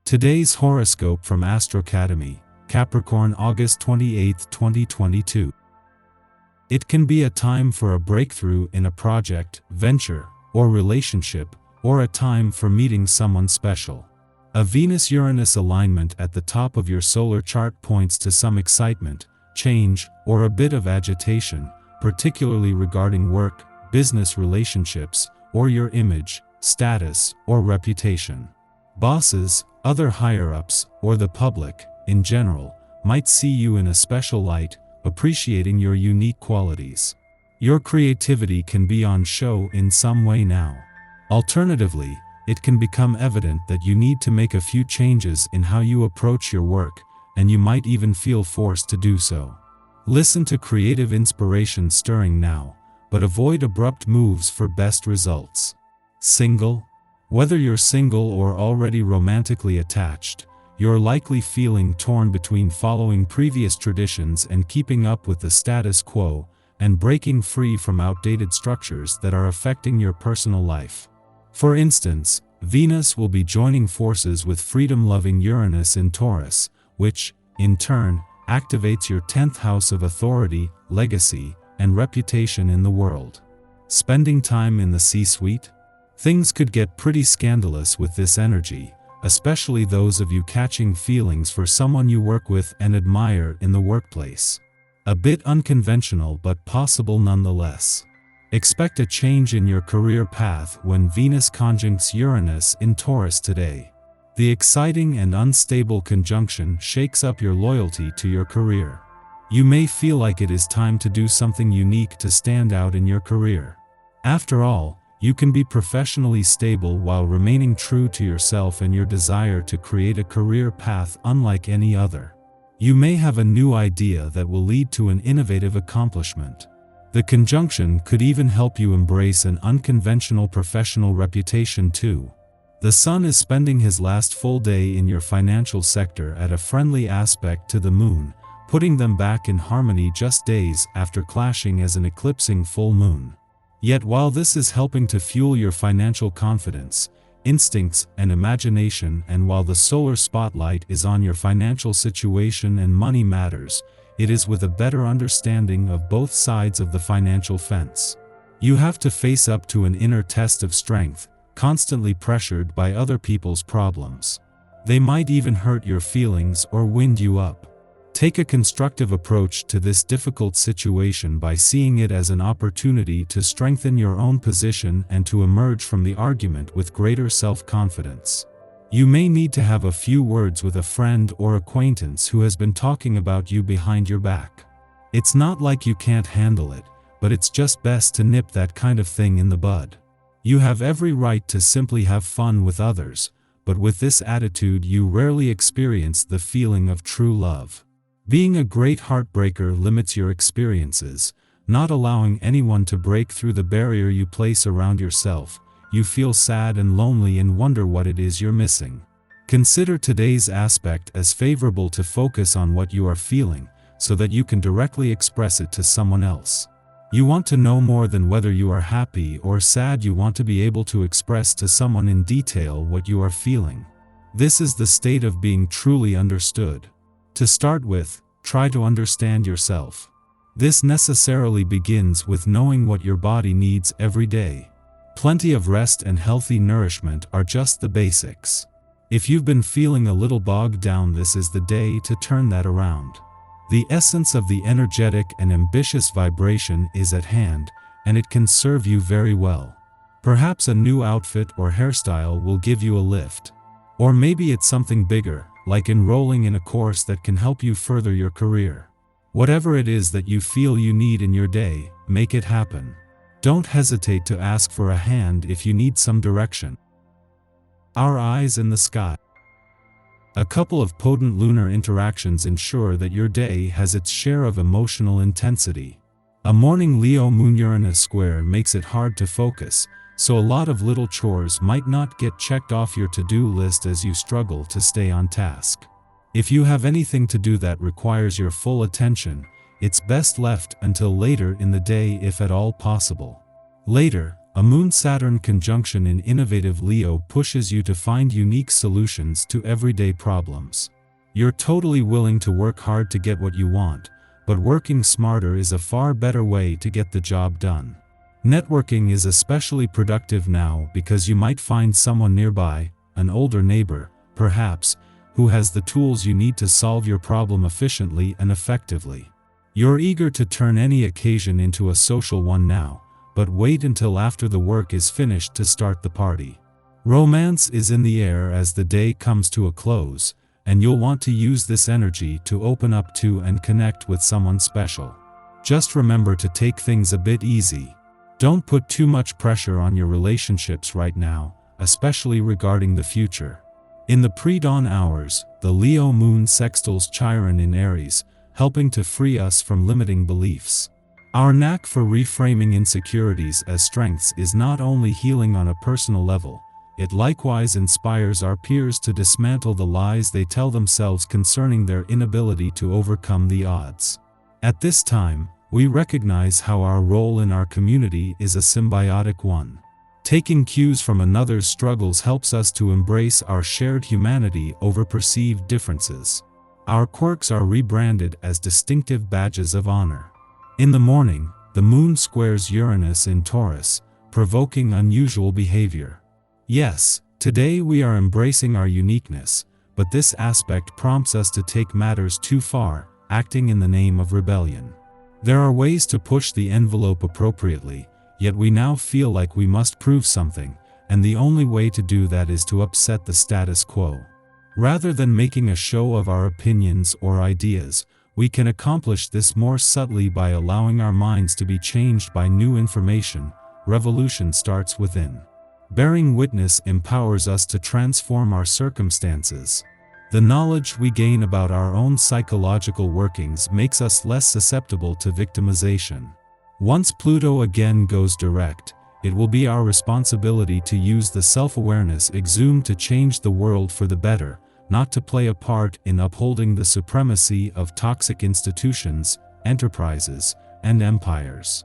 Today's horoscope from Astrocademy, Capricorn August 28, 2022. It can be a time for a breakthrough in a project, venture, or relationship, or a time for meeting someone special. A Venus-Uranus alignment at the top of your solar chart points to some excitement, change, or a bit of agitation, particularly regarding work, business relationships, or your image, status, or reputation. Bosses, other higher-ups, or the public, in general, might see you in a special light, appreciating your unique qualities. Your creativity can be on show in some way now. Alternatively, it can become evident that you need to make a few changes in how you approach your work, and you might even feel forced to do so. Listen to creative inspiration stirring now, but avoid abrupt moves for best results. Single? Whether you're single or already romantically attached, you're likely feeling torn between following previous traditions and keeping up with the status quo, and breaking free from outdated structures that are affecting your personal life. For instance, Venus will be joining forces with freedom-loving Uranus in Taurus, which, in turn, activates your 10th house of authority, legacy, and reputation in the world. Spending time in the C-suite? Things could get pretty scandalous with this energy, especially those of you catching feelings for someone you work with and admire in the workplace. A bit unconventional but possible nonetheless. Expect a change in your career path when Venus conjuncts Uranus in Taurus today. The exciting and unstable conjunction shakes up your loyalty to your career. You may feel like it is time to do something unique to stand out in your career. After all, you can be professionally stable while remaining true to yourself and your desire to create a career path unlike any other. You may have a new idea that will lead to an innovative accomplishment. The conjunction could even help you embrace an unconventional professional reputation too. The Sun is spending his last full day in your financial sector at a friendly aspect to the Moon, putting them back in harmony just days after clashing as an eclipsing full moon. Yet while this is helping to fuel your financial confidence, instincts, and imagination, and while the solar spotlight is on your financial situation and money matters, it is with a better understanding of both sides of the financial fence. You have to face up to an inner test of strength, constantly pressured by other people's problems. They might even hurt your feelings or wind you up. Take a constructive approach to this difficult situation by seeing it as an opportunity to strengthen your own position and to emerge from the argument with greater self-confidence. You may need to have a few words with a friend or acquaintance who has been talking about you behind your back. It's not like you can't handle it, but it's just best to nip that kind of thing in the bud. You have every right to simply have fun with others, but with this attitude you rarely experience the feeling of true love. Being a great heartbreaker limits your experiences, not allowing anyone to break through the barrier you place around yourself. You feel sad and lonely and wonder what it is you're missing. Consider today's aspect as favorable to focus on what you are feeling, so that you can directly express it to someone else. You want to know more than whether you are happy or sad. You want to be able to express to someone in detail what you are feeling. This is the state of being truly understood. To start with, try to understand yourself. This necessarily begins with knowing what your body needs every day. Plenty of rest and healthy nourishment are just the basics. If you've been feeling a little bogged down, this is the day to turn that around. The essence of the energetic and ambitious vibration is at hand, and it can serve you very well. Perhaps a new outfit or hairstyle will give you a lift. Or maybe it's something bigger, like enrolling in a course that can help you further your career. Whatever it is that you feel you need in your day, make it happen. Don't hesitate to ask for a hand if you need some direction. Our eyes in the sky. A couple of potent lunar interactions ensure that your day has its share of emotional intensity. A morning Leo Moon-Uranus square makes it hard to focus, so a lot of little chores might not get checked off your to-do list as you struggle to stay on task. If you have anything to do that requires your full attention, it's best left until later in the day if at all possible. Later, A Moon-Saturn conjunction in innovative Leo pushes you to find unique solutions to everyday problems. You're totally willing to work hard to get what you want, but working smarter is a far better way to get the job done. Networking is especially productive now because you might find someone nearby, an older neighbor, perhaps, who has the tools you need to solve your problem efficiently and effectively. You're eager to turn any occasion into a social one now, but wait until after the work is finished to start the party. Romance is in the air as the day comes to a close, and you'll want to use this energy to open up to and connect with someone special. Just remember to take things a bit easy. Don't put too much pressure on your relationships right now, especially regarding the future. In the pre-dawn hours, the Leo moon sextiles Chiron in Aries, helping to free us from limiting beliefs. Our knack for reframing insecurities as strengths is not only healing on a personal level, it likewise inspires our peers to dismantle the lies they tell themselves concerning their inability to overcome the odds. At this time, we recognize how our role in our community is a symbiotic one. Taking cues from another's struggles helps us to embrace our shared humanity over perceived differences. Our quirks are rebranded as distinctive badges of honor. In the morning, the moon squares Uranus in Taurus, provoking unusual behavior. Yes, today we are embracing our uniqueness, but this aspect prompts us to take matters too far, acting in the name of rebellion. There are ways to push the envelope appropriately, yet we now feel like we must prove something, and the only way to do that is to upset the status quo. Rather than making a show of our opinions or ideas, we can accomplish this more subtly by allowing our minds to be changed by new information. Revolution starts within. Bearing witness empowers us to transform our circumstances. The knowledge we gain about our own psychological workings makes us less susceptible to victimization. Once Pluto again goes direct, it will be our responsibility to use the self-awareness exhumed to change the world for the better, not to play a part in upholding the supremacy of toxic institutions, enterprises, and empires.